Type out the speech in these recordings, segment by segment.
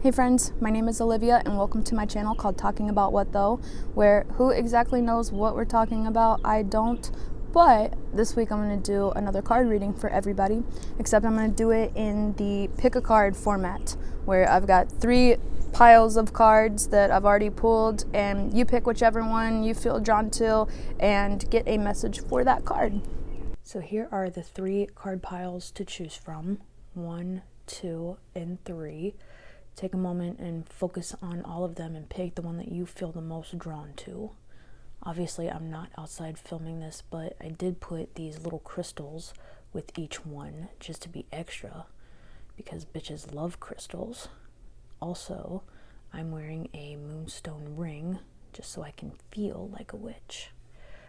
Hey friends, my name is Olivia and welcome to my channel called Talking About What Though, where who exactly knows what we're talking about? I don't, but this week I'm going to do another card reading for everybody, except I'm going to do it in the pick a card format, where I've got 3 piles of cards that I've already pulled, and you pick whichever one you feel drawn to and get a message for that card. So here are the 3 card piles to choose from, 1, 2, and 3. Take a moment and focus on all of them and pick the one that you feel the most drawn to. Obviously, I'm not outside filming this, but I did put these little crystals with each one just to be extra because bitches love crystals. Also, I'm wearing a moonstone ring just so I can feel like a witch.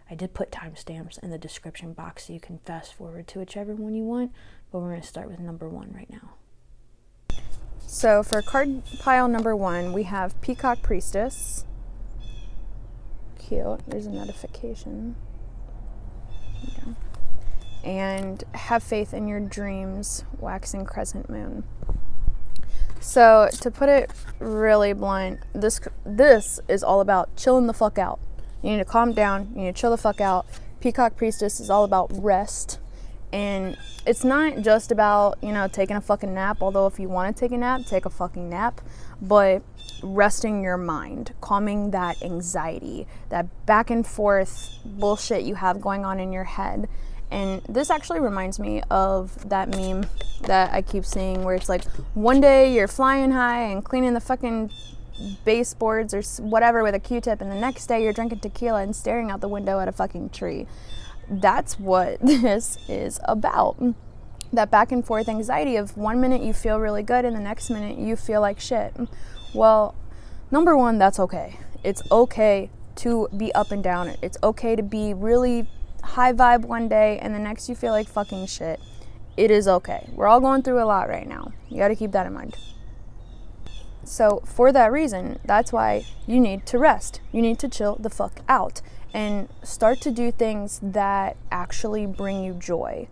I did put timestamps in the description box so you can fast forward to whichever one you want, but we're going to start with number 1 right now. So for card pile number 1, we have Peacock Priestess. Cute. There's a notification. Yeah. And Have Faith in Your Dreams, Waxing Crescent Moon. So to put it really blunt, this is all about chilling the fuck out. You need to calm down. You need to chill the fuck out. Peacock Priestess is all about rest. And it's not just about, taking a fucking nap, although if you want to take a nap, take a fucking nap, but resting your mind, calming that anxiety, that back and forth bullshit you have going on in your head. And this actually reminds me of that meme that I keep seeing where it's like, one day you're flying high and cleaning the fucking baseboards or whatever with a Q-tip, and the next day you're drinking tequila and staring out the window at a fucking tree. That's what this is about. That back and forth anxiety of one minute you feel really good and the next minute you feel like shit. Well, number 1, that's okay. It's okay to be up and down. It's okay to be really high vibe one day and the next you feel like fucking shit. It is okay. We're all going through a lot right now. You got to keep that in mind. So for that reason, that's why you need to rest. You need to chill the fuck out and start to do things that actually bring you joy.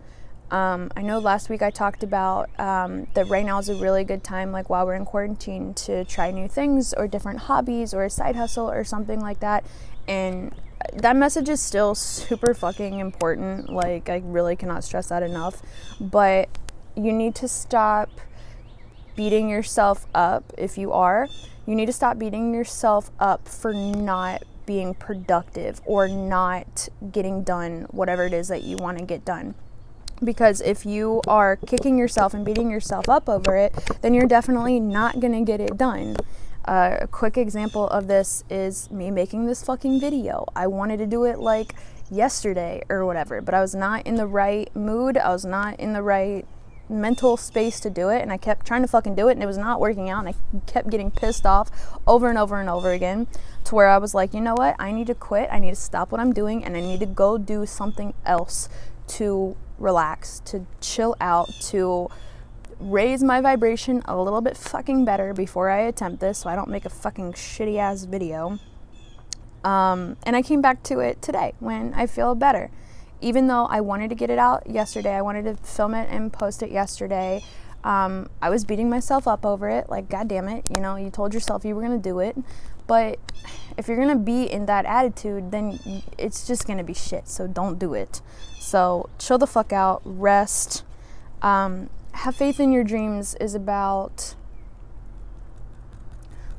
I know last week I talked about that right now is a really good time, like while we're in quarantine, to try new things or different hobbies or a side hustle or something like that. And that message is still super fucking important. Like, I really cannot stress that enough. But you need to stop beating yourself up. If you are, you need to stop beating yourself up for not being productive or not getting done whatever it is that you want to get done. Because if you are kicking yourself and beating yourself up over it, then you're definitely not going to get it done. A quick example of this is me making this fucking video. I wanted to do it like yesterday or whatever, but I was not in the right mood. I was not in the right mental space to do it, and I kept trying to fucking do it, and it was not working out, and I kept getting pissed off over and over and over again, to where I was like, you know what, I need to quit. I need to stop what I'm doing, and I need to go do something else to relax, to chill out, to raise my vibration a little bit fucking better before I attempt this, so I don't make a fucking shitty ass video. And I came back to it today when I feel better. Even though I wanted to get it out yesterday, I wanted to film it and post it yesterday, I was beating myself up over it, like, God damn it, you told yourself you were going to do it. But if you're going to be in that attitude, then it's just going to be shit, so don't do it. So chill the fuck out, rest. Have Faith in Your Dreams is about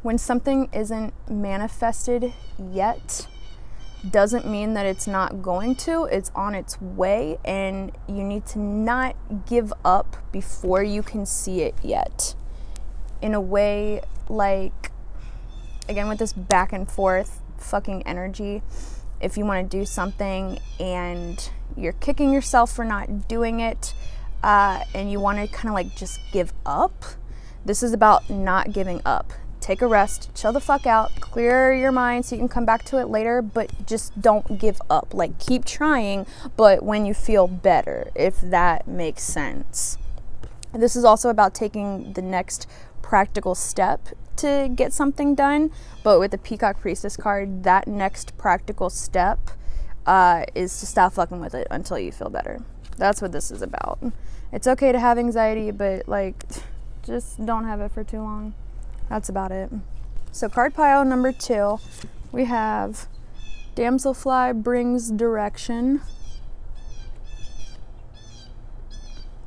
when something isn't manifested yet, doesn't mean that it's not going to. It's on its way, and you need to not give up before you can see it yet. In a way, like, again, with this back and forth fucking energy, if you want to do something and you're kicking yourself for not doing it, and you want to kind of like just give up, this is about not giving up. Take a rest, chill the fuck out, clear your mind so you can come back to it later, but just don't give up. Like, keep trying, but when you feel better, if that makes sense. This is also about taking the next practical step to get something done, but with the Peacock Priestess card, that next practical step is to stop fucking with it until you feel better. That's what this is about. It's okay to have anxiety, but like, just don't have it for too long. That's about it. So card pile number 2, we have Damselfly brings direction.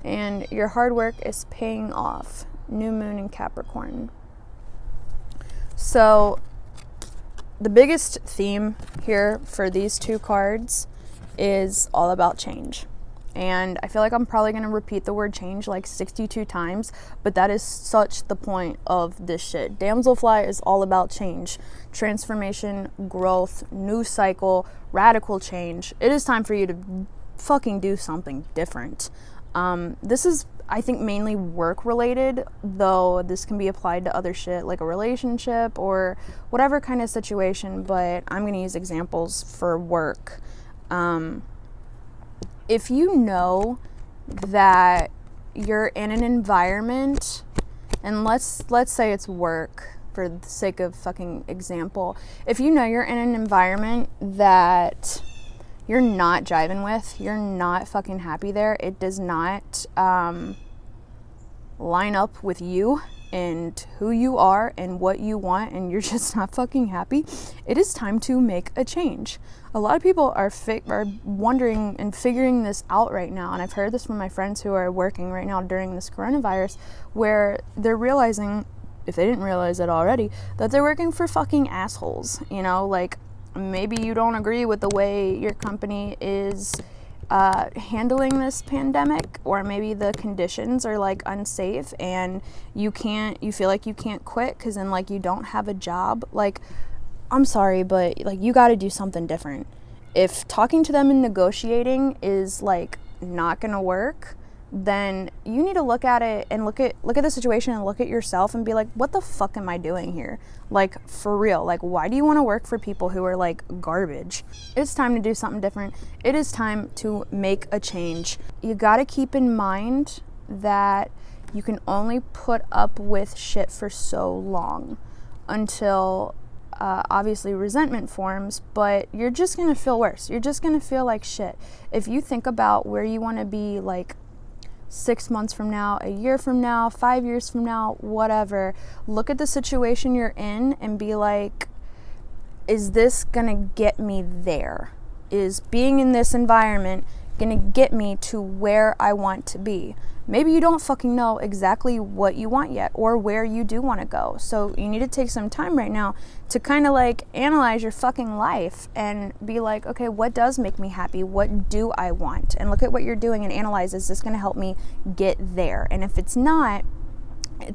And your hard work is paying off. New moon in Capricorn. So the biggest theme here for these 2 cards is all about change. And I feel like I'm probably going to repeat the word change like 62 times, but that is such the point of this shit. Damselfly is all about change, transformation, growth, new cycle, radical change. It is time for you to fucking do something different. This is, I think, mainly work related, though this can be applied to other shit like a relationship or whatever kind of situation, but I'm going to use examples for work. If you know that you're in an environment, and let's say it's work for the sake of fucking example, if you know you're in an environment that you're not jiving with, you're not fucking happy there, it does not line up with you and who you are and what you want, and you're just not fucking happy, it is time to make a change. A lot of people are wondering and figuring this out right now, and I've heard this from my friends who are working right now during this coronavirus, where they're realizing, if they didn't realize it already, that they're working for fucking assholes. You know, like, maybe you don't agree with the way your company is handling this pandemic, or maybe the conditions are like unsafe and you feel like you can't quit because then like you don't have a job. Like, I'm sorry, but like you got to do something different. If talking to them and negotiating is like not gonna work, then you need to look at it and look at the situation and look at yourself and be like, what the fuck am I doing here? Like, for real, like, why do you want to work for people who are like garbage? It's time to do something different. It is time to make a change. You got to keep in mind that you can only put up with shit for so long until obviously resentment forms, but you're just going to feel worse. You're just going to feel like shit. If you think about where you want to be like 6 months from now, a year from now, 5 years from now, whatever, look at the situation you're in and be like, is this gonna get me there? Is being in this environment gonna get me to where I want to be? Maybe you don't fucking know exactly what you want yet or where you do want to go. So you need to take some time right now to kind of like analyze your fucking life and be like, okay, what does make me happy? What do I want? And look at what you're doing and analyze, is this going to help me get there? And if it's not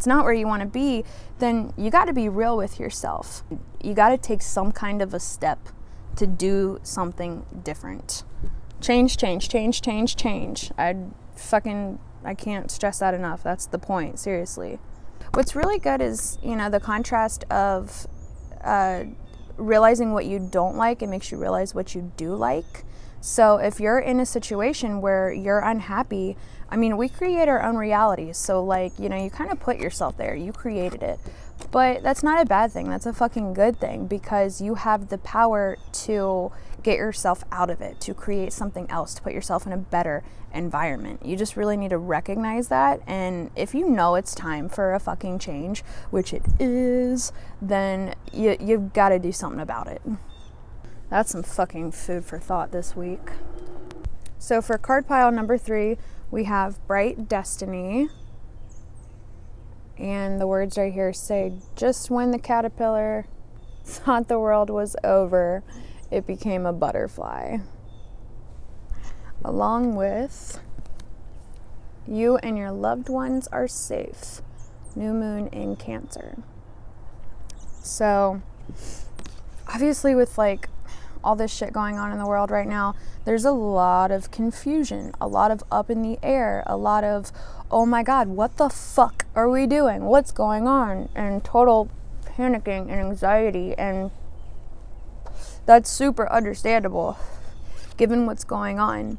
where you want to be, then you got to be real with yourself. You got to take some kind of a step to do something different. Change. I can't stress that enough. That's the point, seriously. What's really good is, you know, the contrast of realizing what you don't like. It makes you realize what you do like. So if you're in a situation where you're unhappy, I mean, we create our own realities. So like, you know, you kind of put yourself there, you created it. But that's not a bad thing. That's a fucking good thing, because you have the power to get yourself out of it, to create something else, to put yourself in a better environment. You just really need to recognize that. And if you know it's time for a fucking change, which it is, then you've got to do something about it. That's some fucking food for thought this week. So for card pile number 3, we have Bright Destiny. And the words right here say, just when the caterpillar thought the world was over, it became a butterfly. Along with, you and your loved ones are safe. New moon in Cancer. So, obviously with like all this shit going on in the world right now, there's a lot of confusion, a lot of up in the air, a lot of, oh my God, what the fuck are we doing? What's going on? And total panicking and anxiety, and that's super understandable given what's going on.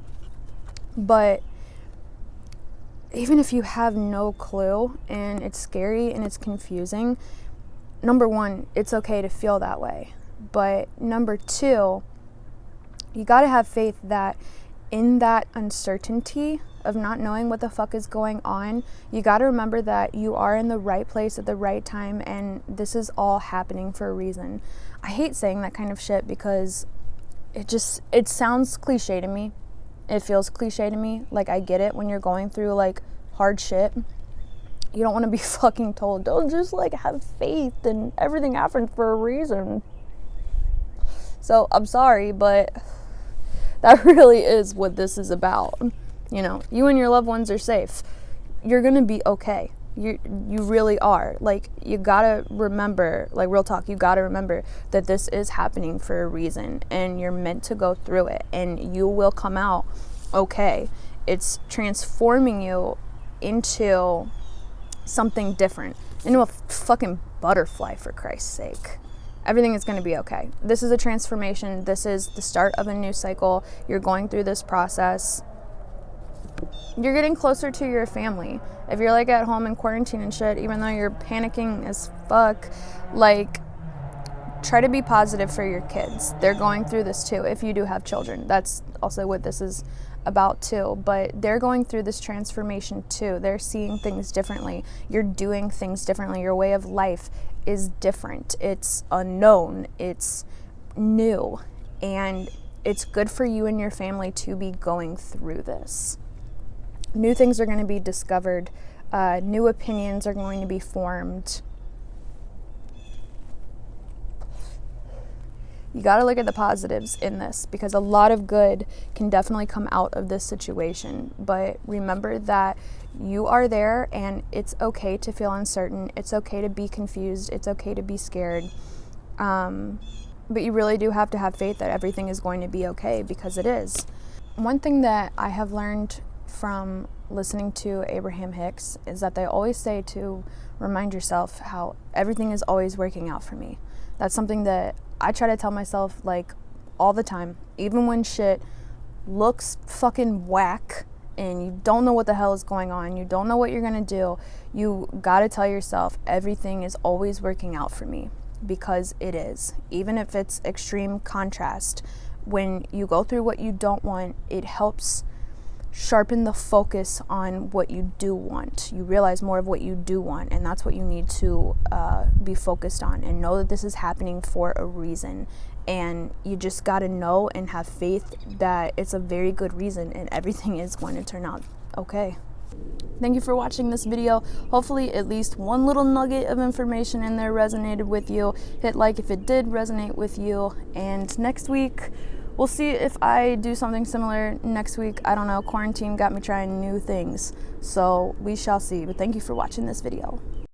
But even if you have no clue and it's scary and it's confusing, number one, it's okay to feel that way. But number two, you got to have faith that in that uncertainty of not knowing what the fuck is going on, you got to remember that you are in the right place at the right time, and this is all happening for a reason. I hate saying that kind of shit because it sounds cliche to me. It feels cliche to me. Like, I get it when you're going through like hard shit. You don't want to be fucking told, don't just like have faith and everything happens for a reason. So I'm sorry, but that really is what this is about. You know, you and your loved ones are safe. You're gonna be okay. You really are. Like, you gotta remember, like, real talk, you gotta remember that this is happening for a reason, and you're meant to go through it, and you will come out okay. It's transforming you into something different, into a fucking butterfly, for Christ's sake. Everything is going to be okay. This is a transformation. This is the start of a new cycle. You're going through this process. You're getting closer to your family. If you're like at home in quarantine and shit, even though you're panicking as fuck, like, try to be positive for your kids. They're going through this too. If you do have children, that's also what this is about too. But they're going through this transformation too. They're seeing things differently. You're doing things differently. Your way of life is different. It's unknown. It's new. And it's good for you and your family to be going through this. New things are going to be discovered. New opinions are going to be formed. You got to look at the positives in this, because a lot of good can definitely come out of this situation. But remember that you are there, and it's okay to feel uncertain. It's okay to be confused. It's okay to be scared. But you really do have to have faith that everything is going to be okay, because it is. One thing that I have learned from listening to Abraham Hicks is that they always say to remind yourself how everything is always working out for me. That's something that I try to tell myself, like, all the time. Even when shit looks fucking whack and you don't know what the hell is going on, you don't know what you're gonna do, you gotta tell yourself everything is always working out for me, because it is. Even if it's extreme contrast, when you go through what you don't want, it helps sharpen the focus on what you do want. You realize more of what you do want, and that's what you need to be focused on, and know that this is happening for a reason. And you just got to know and have faith that it's a very good reason, and everything is going to turn out okay. Thank you for watching this video. Hopefully at least one little nugget of information in there resonated with you. Hit like if it did resonate with you, and next week we'll see if I do something similar next week. I don't know. Quarantine got me trying new things, so we shall see. But thank you for watching this video.